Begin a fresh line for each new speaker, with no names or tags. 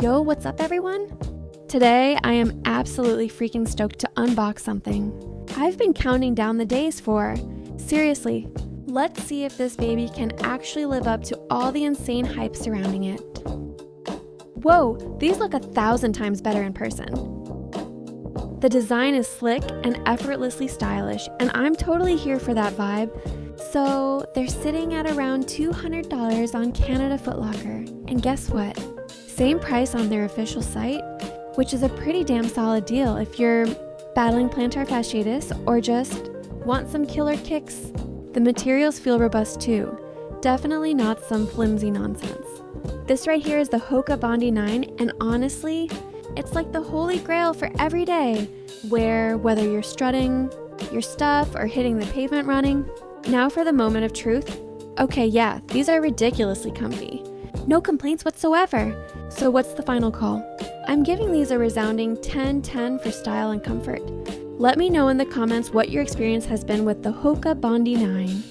Yo, what's up everyone? Today I am absolutely freaking stoked to unbox something I've been counting down the days for. Seriously, let's see if this baby can actually live up to all the insane hype surrounding it. Whoa, these look 1,000 times better in person. The design is slick and effortlessly stylish, and I'm totally here for that vibe. So they're sitting at around $200 on Canada Foot Locker, and guess what? Same price on their official site, which is a pretty damn solid deal if you're battling plantar fasciitis or just want some killer kicks. The materials feel robust too, definitely not some flimsy nonsense. This right here is the Hoka Bondi 9, and honestly, it's like the holy grail for every day, where whether you're strutting your stuff or hitting the pavement running. Now for the moment of truth. Okay, yeah, these are ridiculously comfy. No complaints whatsoever. So what's the final call? I'm giving these a resounding 10/10 for style and comfort. Let me know in the comments what your experience has been with the Hoka Bondi 9.